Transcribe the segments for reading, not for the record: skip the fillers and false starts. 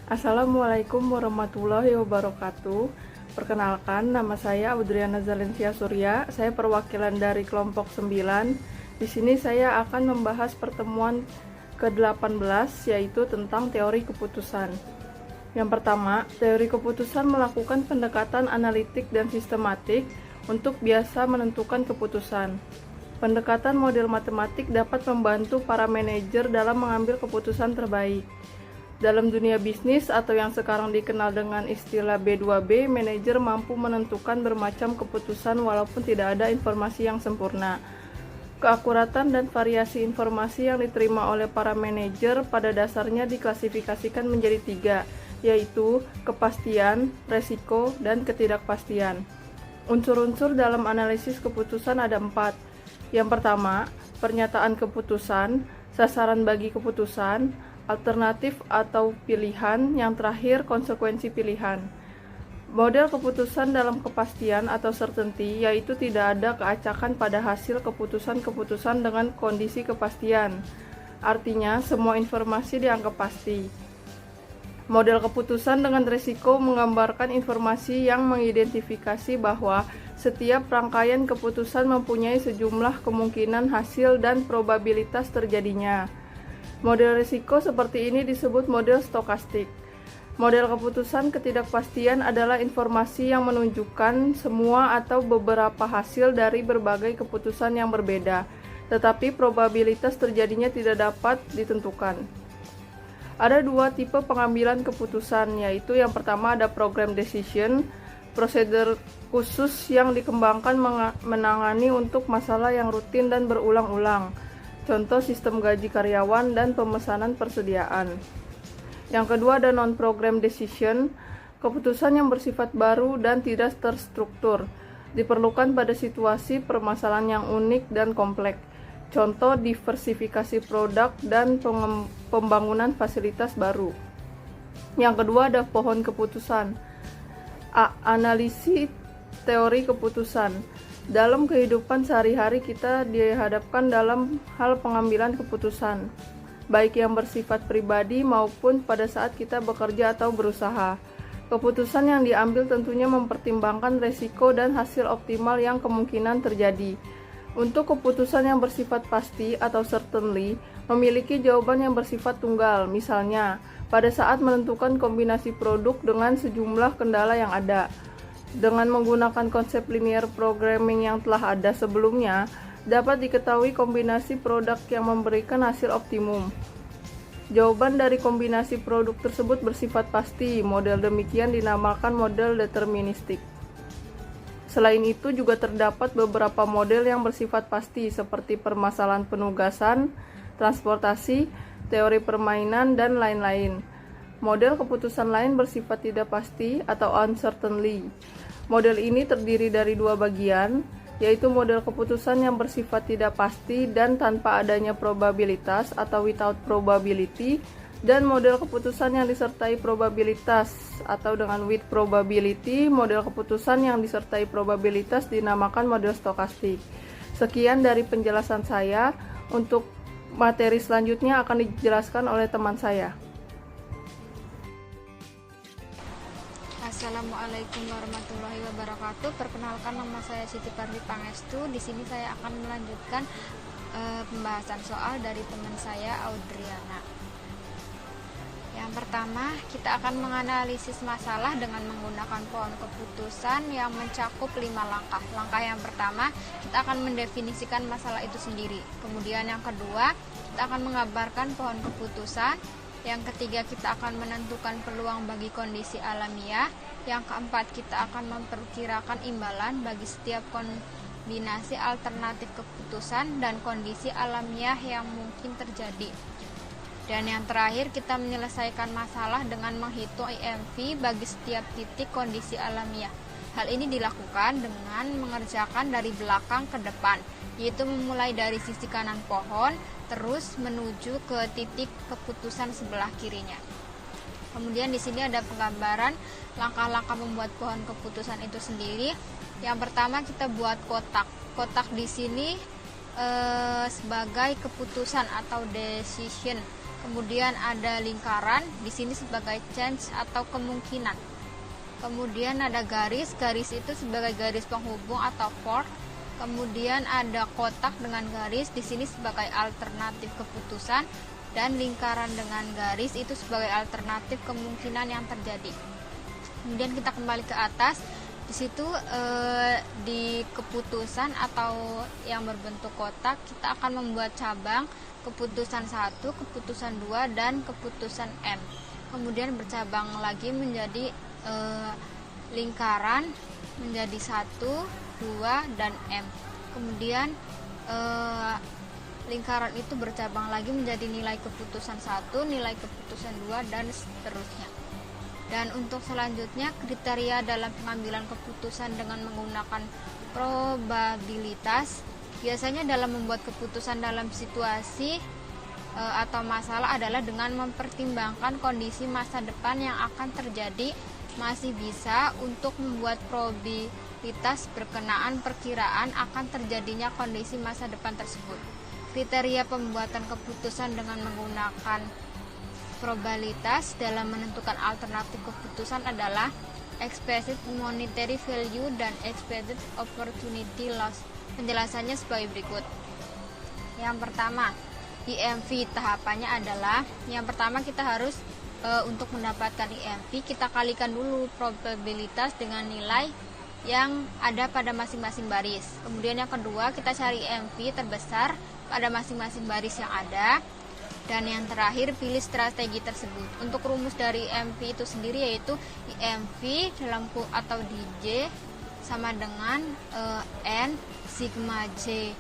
Assalamualaikum warahmatullahi wabarakatuh. Perkenalkan, nama saya Audriana Zalencia Surya. Saya perwakilan dari kelompok 9. Di sini saya akan membahas pertemuan ke-18, yaitu tentang teori keputusan. Yang pertama, teori keputusan melakukan pendekatan analitik dan sistematik untuk biasa menentukan keputusan. Pendekatan model matematik dapat membantu para manajer dalam mengambil keputusan terbaik. Dalam dunia bisnis atau yang sekarang dikenal dengan istilah B2B, manajer mampu menentukan bermacam keputusan walaupun tidak ada informasi yang sempurna. Keakuratan dan variasi informasi yang diterima oleh para manajer pada dasarnya diklasifikasikan menjadi 3, yaitu kepastian, resiko, dan ketidakpastian. Unsur-unsur dalam analisis keputusan ada 4. Yang pertama, pernyataan keputusan, sasaran bagi keputusan, alternatif atau pilihan, yang terakhir konsekuensi pilihan. Model keputusan dalam kepastian atau certainty, yaitu tidak ada keacakan pada hasil keputusan-keputusan dengan kondisi kepastian. Artinya, semua informasi dianggap pasti. Model keputusan dengan resiko menggambarkan informasi yang mengidentifikasi bahwa setiap rangkaian keputusan mempunyai sejumlah kemungkinan hasil dan probabilitas terjadinya. Model risiko seperti ini disebut model stokastik. Model keputusan ketidakpastian adalah informasi yang menunjukkan semua atau beberapa hasil dari berbagai keputusan yang berbeda, tetapi probabilitas terjadinya tidak dapat ditentukan. Ada 2 tipe pengambilan keputusan, yaitu yang pertama ada program decision, prosedur khusus yang dikembangkan menangani untuk masalah yang rutin dan berulang-ulang. Contoh sistem gaji karyawan dan pemesanan persediaan. Yang kedua ada non-program decision, keputusan yang bersifat baru dan tidak terstruktur, diperlukan pada situasi permasalahan yang unik dan kompleks. Contoh diversifikasi produk dan pembangunan fasilitas baru. Yang kedua ada pohon keputusan. Analisis teori keputusan. Dalam kehidupan sehari-hari kita dihadapkan dalam hal pengambilan keputusan, baik yang bersifat pribadi maupun pada saat kita bekerja atau berusaha. Keputusan yang diambil tentunya mempertimbangkan resiko dan hasil optimal yang kemungkinan terjadi. Untuk keputusan yang bersifat pasti atau certainly, memiliki jawaban yang bersifat tunggal. Misalnya, pada saat menentukan kombinasi produk dengan sejumlah kendala yang ada. Dengan menggunakan konsep linear programming yang telah ada sebelumnya, dapat diketahui kombinasi produk yang memberikan hasil optimum. Jawaban dari kombinasi produk tersebut bersifat pasti. Model demikian dinamakan model deterministik. Selain itu juga terdapat beberapa model yang bersifat pasti seperti permasalahan penugasan, transportasi, teori permainan, dan lain-lain. Model keputusan lain bersifat tidak pasti atau uncertainly. Model ini terdiri dari 2 bagian, yaitu model keputusan yang bersifat tidak pasti dan tanpa adanya probabilitas atau without probability, dan model keputusan yang disertai probabilitas atau dengan with probability. Model keputusan yang disertai probabilitas dinamakan model stokastik. Sekian dari penjelasan saya. Untuk materi selanjutnya akan dijelaskan oleh teman saya. Assalamualaikum warahmatullahi wabarakatuh. Perkenalkan, nama saya Siti Pardi Pangestu. Di sini saya akan melanjutkan pembahasan soal dari teman saya Audriana. Yang pertama, kita akan menganalisis masalah dengan menggunakan pohon keputusan yang mencakup 5 langkah. Langkah yang pertama, kita akan mendefinisikan masalah itu sendiri. Kemudian yang kedua, kita akan menggambarkan pohon keputusan. Yang ketiga, kita akan menentukan peluang bagi kondisi alamiah. Yang keempat, kita akan memperkirakan imbalan bagi setiap kombinasi alternatif keputusan dan kondisi alamiah yang mungkin terjadi. Dan yang terakhir, kita menyelesaikan masalah dengan menghitung IMV bagi setiap titik kondisi alamiah. Hal ini dilakukan dengan mengerjakan dari belakang ke depan, yaitu memulai dari sisi kanan pohon, terus menuju ke titik keputusan sebelah kirinya. Kemudian di sini ada penggambaran langkah-langkah membuat pohon keputusan itu sendiri. Yang pertama kita buat kotak. Kotak di sini sebagai keputusan atau decision. Kemudian ada lingkaran di sini sebagai chance atau kemungkinan. Kemudian ada garis. Garis itu sebagai garis penghubung atau fork. Kemudian ada kotak dengan garis di sini sebagai alternatif keputusan, dan lingkaran dengan garis itu sebagai alternatif kemungkinan yang terjadi. Kemudian kita kembali ke atas. Di situ di keputusan atau yang berbentuk kotak kita akan membuat cabang keputusan 1, keputusan 2, dan keputusan M. Kemudian bercabang lagi menjadi lingkaran menjadi 1, 2, dan M. Kemudian lingkaran itu bercabang lagi menjadi nilai keputusan 1, nilai keputusan 2, dan seterusnya. Dan untuk selanjutnya, kriteria dalam pengambilan keputusan dengan menggunakan probabilitas. Biasanya dalam membuat keputusan dalam situasi atau masalah adalah dengan mempertimbangkan kondisi masa depan yang akan terjadi. Masih bisa untuk membuat probabilitas berkenaan perkiraan akan terjadinya kondisi masa depan tersebut. Kriteria pembuatan keputusan dengan menggunakan probabilitas dalam menentukan alternatif keputusan adalah expected monetary value dan expected opportunity loss. Penjelasannya sebagai berikut. Yang pertama, IMV tahapannya adalah yang pertama kita harus untuk mendapatkan IMV kita kalikan dulu probabilitas dengan nilai yang ada pada masing-masing baris. Kemudian yang kedua kita cari IMV terbesar pada masing-masing baris yang ada. Dan yang terakhir pilih strategi tersebut. Untuk rumus dari IMV itu sendiri yaitu IMV dalam atau DJ sama dengan N sigma J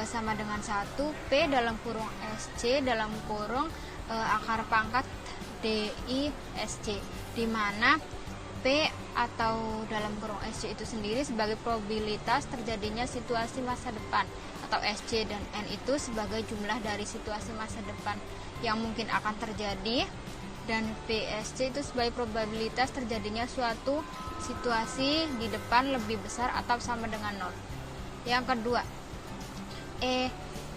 sama dengan 1 P dalam kurung SC dalam kurung akar pangkat DI SC, di mana P atau dalam kurung SC itu sendiri sebagai probabilitas terjadinya situasi masa depan, atau SC, dan N itu sebagai jumlah dari situasi masa depan yang mungkin akan terjadi, dan PSC itu sebagai probabilitas terjadinya suatu situasi di depan lebih besar atau sama dengan 0. Yang kedua,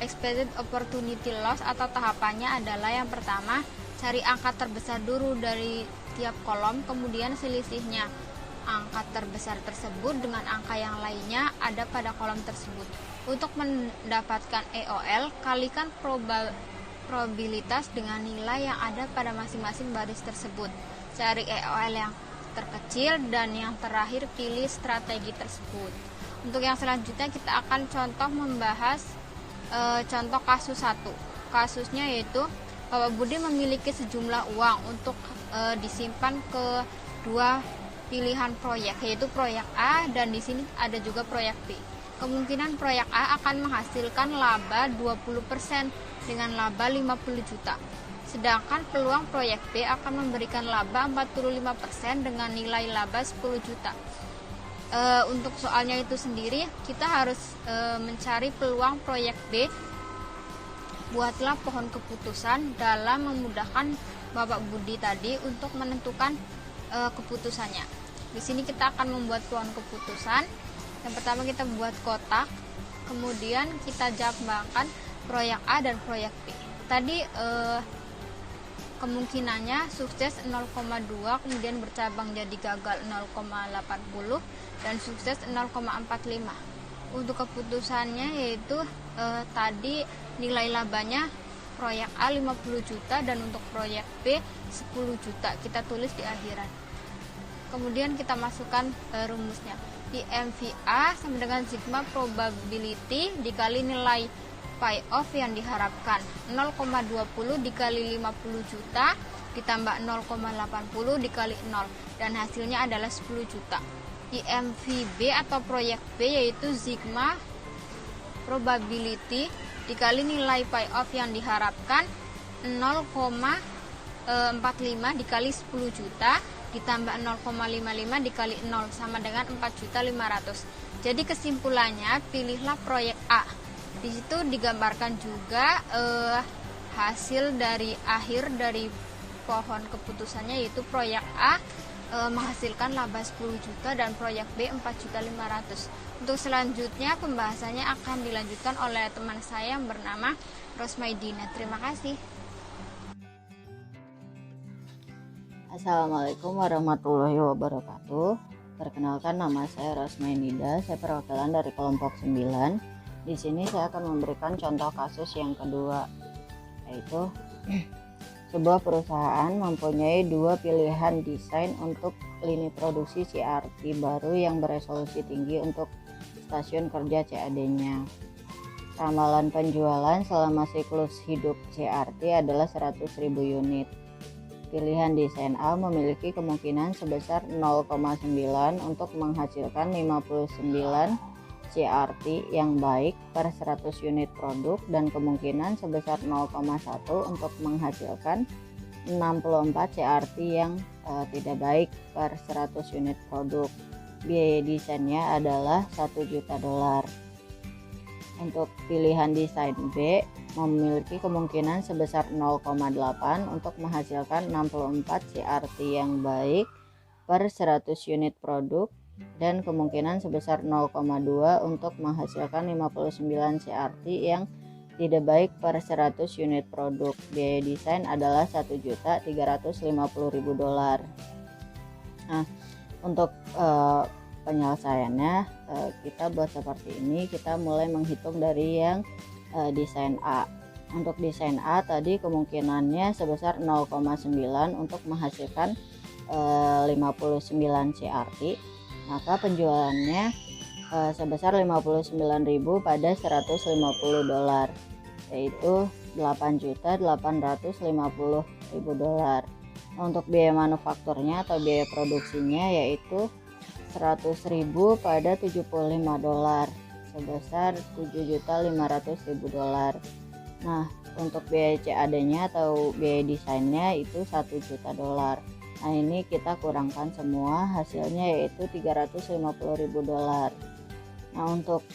expected opportunity loss atau tahapannya adalah yang pertama, cari angka terbesar dulu dari tiap kolom, kemudian selisihnya angka terbesar tersebut dengan angka yang lainnya ada pada kolom tersebut. Untuk mendapatkan EOL, kalikan probabilitas dengan nilai yang ada pada masing-masing baris tersebut. Cari EOL yang terkecil dan yang terakhir pilih strategi tersebut. Untuk yang selanjutnya kita akan contoh membahas contoh kasus 1. Kasusnya yaitu Bapak Budi memiliki sejumlah uang untuk disimpan ke dua pilihan proyek, yaitu proyek A dan di sini ada juga proyek B. Kemungkinan proyek A akan menghasilkan laba 20% dengan laba 50 juta. Sedangkan peluang proyek B akan memberikan laba 45% dengan nilai laba 10 juta. Untuk soalnya itu sendiri kita harus mencari peluang proyek B. Buatlah pohon keputusan dalam memudahkan Bapak Budi tadi untuk menentukan keputusannya. Di sini kita akan membuat pohon keputusan. Yang pertama kita buat kotak, kemudian kita jambangkan proyek A dan proyek B. Tadi kemungkinannya sukses 0,2, kemudian bercabang jadi gagal 0,80 dan sukses 0,45. Untuk keputusannya yaitu tadi nilai labanya proyek A 50 juta dan untuk proyek B 10 juta. Kita tulis di akhiran. Kemudian kita masukkan rumusnya. IMVA sama dengan sigma probability dikali nilai pi off yang diharapkan. 0,20 dikali 50 juta ditambah 0,80 dikali 0 dan hasilnya adalah 10 juta. IMVB atau proyek B yaitu sigma probability dikali nilai pi off yang diharapkan 0,45 dikali 10 juta ditambah 0,55 dikali 0 sama dengan 4.500.000. Jadi kesimpulannya pilihlah proyek A. Di situ digambarkan juga hasil dari akhir dari pohon keputusannya yaitu proyek A menghasilkan laba 10 juta dan proyek B 4.500.000. Untuk selanjutnya pembahasannya akan dilanjutkan oleh teman saya yang bernama Rosmaidina. Terima kasih. Assalamualaikum warahmatullahi wabarakatuh. Perkenalkan, nama saya Rosmaidina. Saya perwakilan dari kelompok 9. Di sini saya akan memberikan contoh kasus yang kedua, yaitu sebuah perusahaan mempunyai dua pilihan desain untuk lini produksi CRT baru yang beresolusi tinggi untuk stasiun kerja CAD-nya. Ramalan penjualan selama siklus hidup CRT adalah 100.000 unit. Pilihan desain A memiliki kemungkinan sebesar 0,9 untuk menghasilkan 59 CRT yang baik per 100 unit produk dan kemungkinan sebesar 0,1 untuk menghasilkan 64 CRT yang tidak baik per 100 unit produk. Biaya desainnya adalah $1 juta. Untuk pilihan desain B memiliki kemungkinan sebesar 0,8 untuk menghasilkan 64 CRT yang baik per 100 unit produk dan kemungkinan sebesar 0,2 untuk menghasilkan 59 CRT yang tidak baik per 100 unit produk. Biaya desain adalah $1.350.000. Nah, untuk penyelesaiannya kita buat seperti ini. Kita mulai menghitung dari yang desain A. Untuk desain A tadi kemungkinannya sebesar 0,9 untuk menghasilkan 59 CRT. Maka penjualannya sebesar 59.000 pada $150, yaitu $8.850.000. Untuk biaya manufakturnya atau biaya produksinya yaitu 100.000 pada $75, sebesar $7.500.000. Nah, untuk biaya CAD-nya atau biaya desainnya itu $1 juta. Nah, ini kita kurangkan semua, hasilnya yaitu $350.000. Nah, untuk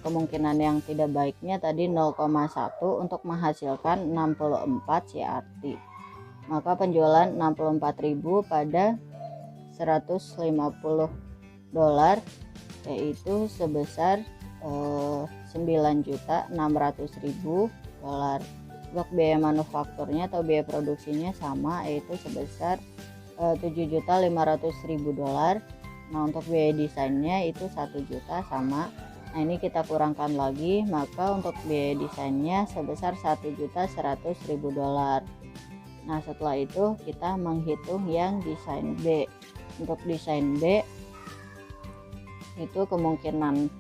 kemungkinan yang tidak baiknya tadi 0,1 untuk menghasilkan 64 CRT. Maka penjualan 64.000 pada $150, yaitu sebesar $9.600.000. Untuk biaya manufakturnya atau biaya produksinya sama, yaitu sebesar $7.500.000. Nah, untuk biaya desainnya itu $1 juta sama. Nah, ini kita kurangkan lagi, maka untuk biaya desainnya sebesar $1.100.000. Nah, setelah itu kita menghitung yang desain B. Untuk desain B itu kemungkinan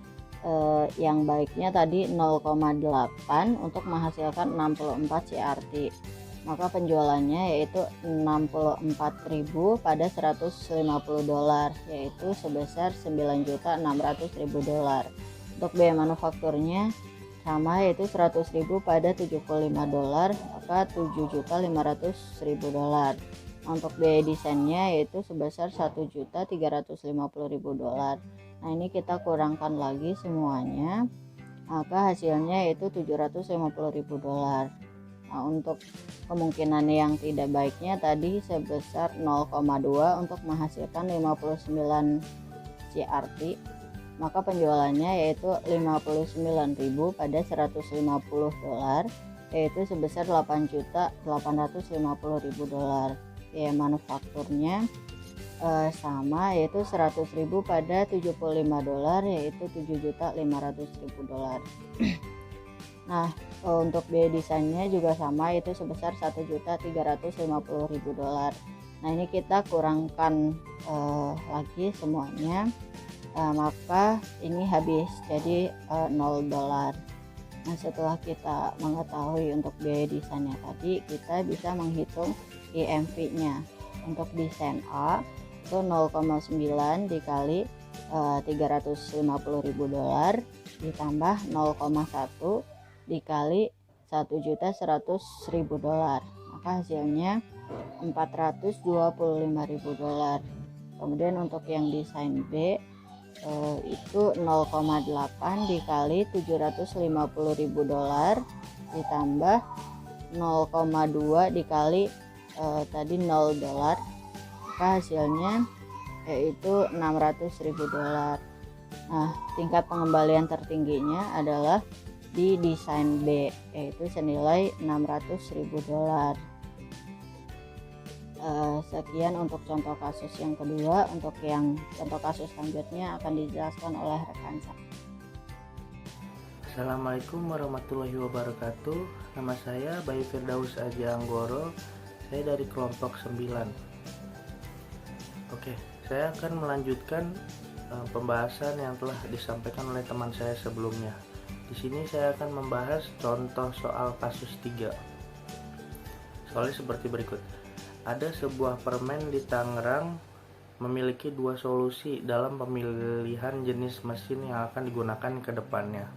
yang baiknya tadi 0,8 untuk menghasilkan 64 CRT. Maka penjualannya yaitu 64.000 pada $150, yaitu sebesar $9.600.000. Untuk biaya manufakturnya sama, yaitu 100.000 pada $75, maka $7.500.000. Untuk biaya desainnya yaitu sebesar $1.350.000. Nah, ini kita kurangkan lagi semuanya, maka hasilnya yaitu $750.000. Nah, untuk kemungkinan yang tidak baiknya tadi sebesar 0,2 untuk menghasilkan 59 CRT. Maka penjualannya yaitu 59.000 pada $150, yaitu sebesar $8.850.000. Biaya manufakturnya sama, yaitu 100.000 pada $75, yaitu $7.500.000. Nah, untuk biaya desainnya juga sama, yaitu sebesar $1.350.000. Nah, ini kita kurangkan lagi semuanya, maka ini habis jadi $0. Nah, setelah kita mengetahui untuk biaya desainnya tadi, kita bisa menghitung IMV-nya. Untuk desain A itu 0,9 dikali $350.000 ditambah 0,1 dikali $1.100.000, maka hasilnya $425.000. Kemudian untuk yang desain B itu 0,8 dikali $750.000 ditambah 0,2 dikali tadi $0, maka hasilnya yaitu $600.000. Nah, tingkat pengembalian tertingginya adalah di desain B, yaitu senilai $600.000. Sekian untuk contoh kasus yang kedua. Untuk yang contoh kasus selanjutnya akan dijelaskan oleh rekan saya. Assalamualaikum warahmatullahi wabarakatuh. Nama saya Bayu Firdaus Aja Anggoro. Saya dari kelompok 9. Oke, saya akan melanjutkan pembahasan yang telah disampaikan oleh teman saya sebelumnya. Di sini saya akan membahas contoh soal kasus 3. Soalnya seperti berikut. Ada sebuah permen di Tangerang memiliki 2 solusi dalam pemilihan jenis mesin yang akan digunakan ke depannya.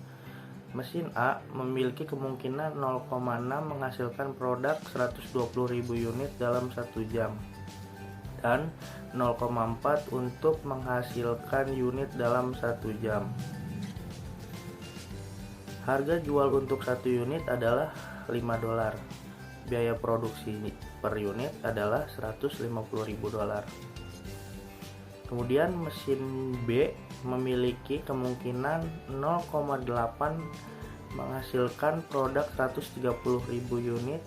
Mesin A memiliki kemungkinan 0,6 menghasilkan produk 120.000 unit dalam 1 jam dan 0,4 untuk menghasilkan unit dalam 1 jam. Harga jual untuk 1 unit adalah $5. Biaya produksi per unit adalah $150.000. Kemudian mesin B memiliki kemungkinan 0,8 menghasilkan produk 130.000 unit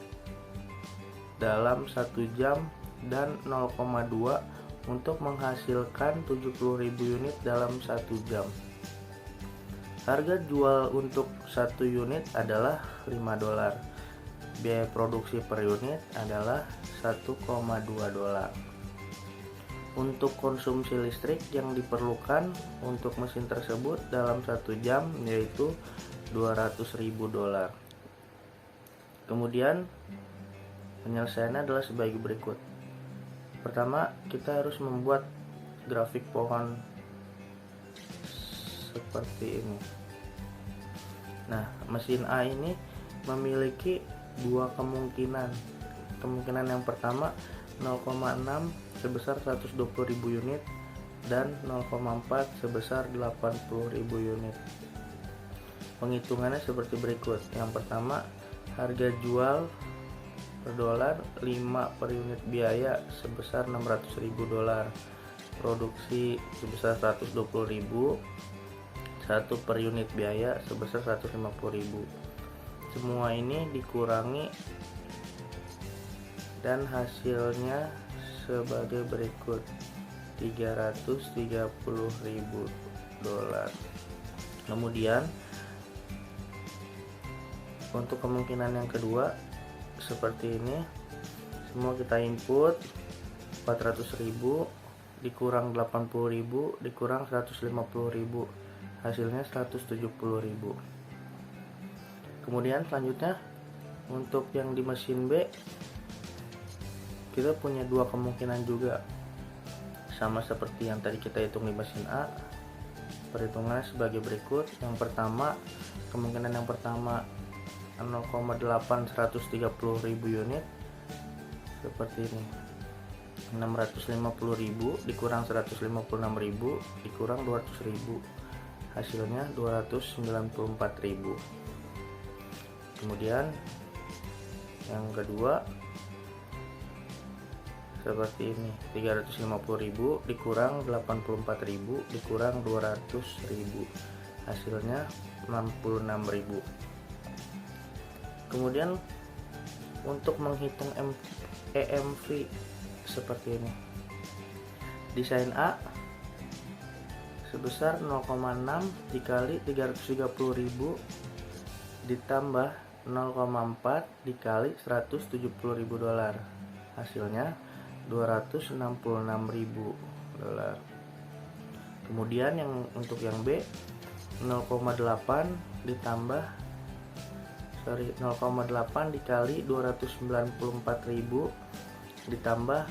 dalam 1 jam dan 0,2 untuk menghasilkan 70.000 unit dalam 1 jam. Harga jual untuk 1 unit adalah $5. Biaya produksi per unit adalah $1,2. Untuk konsumsi listrik yang diperlukan untuk mesin tersebut dalam 1 jam yaitu $200.000. Kemudian penyelesaiannya adalah sebagai berikut. Pertama, kita harus membuat grafik pohon seperti ini. Nah, mesin A ini memiliki 2 kemungkinan. Kemungkinan yang pertama 0,6 sebesar 120.000 unit dan 0,4 sebesar 80.000 unit. Penghitungannya seperti berikut. Yang pertama, harga jual per dolar 5 per unit, biaya sebesar $600.000, produksi sebesar 120.000, 1 per unit, biaya sebesar 150.000. Semua ini dikurangi dan hasilnya sebagai berikut, $330.000. Kemudian untuk kemungkinan yang kedua seperti ini, semua kita input 400.000 dikurang 80.000 dikurang 150.000, hasilnya 170.000. Kemudian selanjutnya untuk yang di mesin B kita punya 2 kemungkinan juga, sama seperti yang tadi kita hitung di mesin A. Perhitungannya sebagai berikut. Yang pertama, kemungkinan yang pertama 0,8 130.000 unit seperti ini, 650.000 dikurang 156.000 dikurang 200.000, hasilnya 294.000. Kemudian yang kedua seperti ini, 350.000 dikurang 84.000 dikurang 200.000, hasilnya 66.000. Kemudian untuk menghitung EMV seperti ini, desain A sebesar 0,6 dikali 330.000 ditambah 0,4 dikali $170.000, hasilnya $266.000. Kemudian untuk yang B 0,8 ditambah 0,8 dikali 294.000 ditambah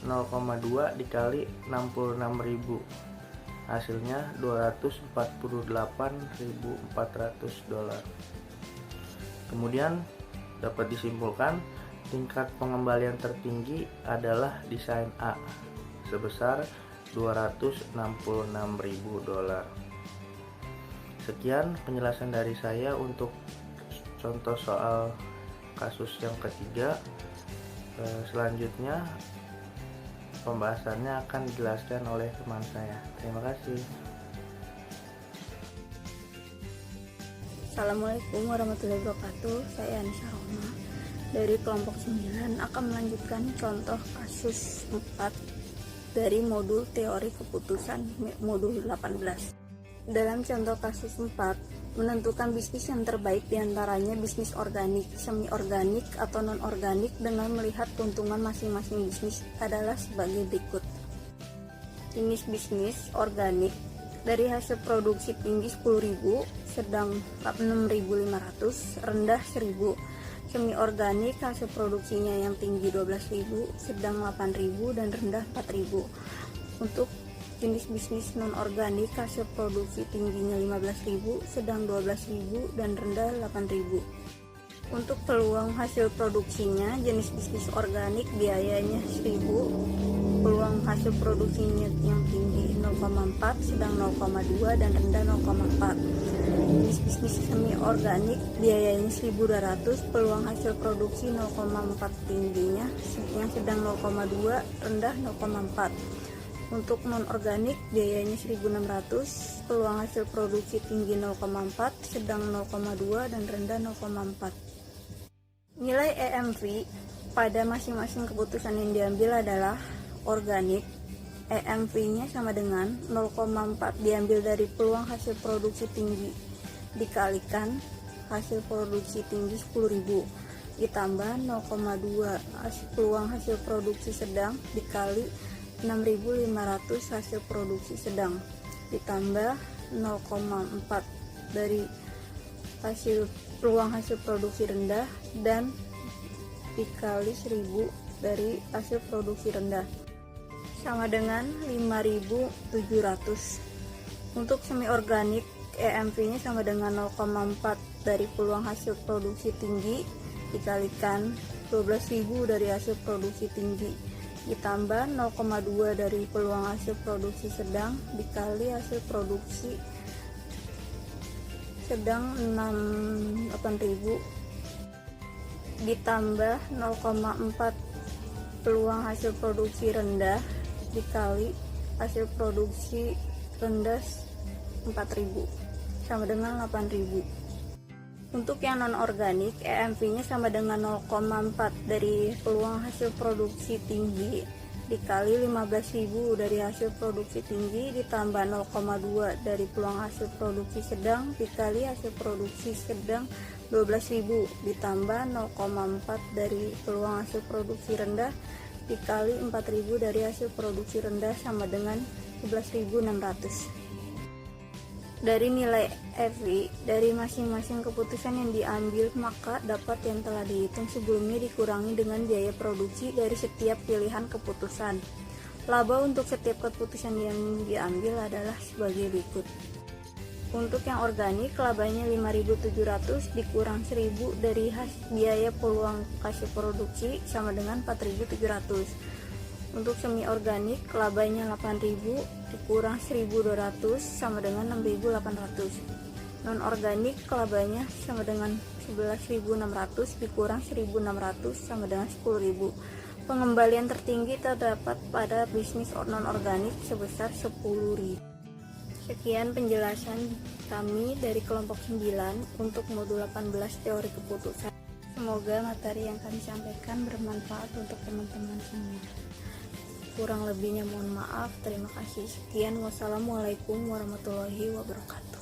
0,2 dikali 66.000, hasilnya $248.400. Kemudian dapat disimpulkan tingkat pengembalian tertinggi adalah desain A sebesar $266.000. Sekian penjelasan dari saya untuk contoh soal kasus yang ketiga. Selanjutnya pembahasannya akan dijelaskan oleh teman saya. Terima kasih. Assalamualaikum warahmatullahi wabarakatuh. Saya Anissa Roma dari kelompok 9 akan melanjutkan contoh kasus 4 dari modul teori keputusan modul 18. Dalam contoh kasus 4, menentukan bisnis yang terbaik diantaranya bisnis organik, semi organik, atau non organik dengan melihat keuntungan masing-masing bisnis adalah sebagai berikut. Jenis bisnis organik dari hasil produksi tinggi 10.000, sedang 6.500, rendah 1.000. Semi organik hasil produksinya yang tinggi 12.000, sedang 8.000 dan rendah 4.000. Untuk jenis bisnis non organik hasil produksi tingginya 15.000, sedang 12.000 dan rendah 8.000. Untuk peluang hasil produksinya, jenis bisnis organik biayanya 1.000, peluang hasil produksinya yang tinggi 0,4, sedang 0,2 dan rendah 0,4. Jenis bisnis semi organik biayanya 1.200, peluang hasil produksi 0,4 tingginya, yang sedang 0,2, rendah 0,4. Untuk non organik biayanya 1.600, peluang hasil produksi tinggi 0,4, sedang 0,2 dan rendah 0,4. Nilai EMV pada masing-masing keputusan yang diambil adalah organik, EMV-nya sama dengan 0,4 diambil dari peluang hasil produksi tinggi dikalikan hasil produksi tinggi 10.000 ditambah 0,2 peluang hasil produksi sedang dikali 6.500 hasil produksi sedang ditambah 0,4 dari peluang hasil produksi rendah dan dikali 1.000 dari hasil produksi rendah sama dengan 5.700. Untuk semi organik EMV-nya sama dengan 0,4 dari peluang hasil produksi tinggi dikalikan 12.000 dari hasil produksi tinggi ditambah 0,2 dari peluang hasil produksi sedang dikali hasil produksi sedang 8.000 ditambah 0,4 peluang hasil produksi rendah dikali hasil produksi rendah 4.000 sama dengan 8.000. Untuk yang non organik EMV-nya sama dengan 0,4 dari peluang hasil produksi tinggi dikali 15.000 dari hasil produksi tinggi ditambah 0,2 dari peluang hasil produksi sedang dikali hasil produksi sedang 12.000 ditambah 0,4 dari peluang hasil produksi rendah dikali 4.000 dari hasil produksi rendah sama dengan 11.600. Dari nilai EV dari masing-masing keputusan yang diambil, maka dapat yang telah dihitung sebelumnya dikurangi dengan biaya produksi dari setiap pilihan keputusan. Laba untuk setiap keputusan yang diambil adalah sebagai berikut. Untuk yang organik, labanya 5.700 dikurang 1.000 dari biaya peluang hasil produksi sama dengan 4.700. Untuk semi organik, labanya 8.000 dikurang 1.200 sama dengan 6.800. Non organik, labanya sama dengan 11.600 dikurang 1.600 sama dengan 10.000. Pengembalian tertinggi terdapat pada bisnis non organik sebesar 10.000. Sekian penjelasan kami dari kelompok 9 untuk modul 18 teori keputusan. Semoga materi yang kami sampaikan bermanfaat untuk teman-teman semua. Kurang lebihnya mohon maaf. Terima kasih. Sekian, wassalamualaikum warahmatullahi wabarakatuh.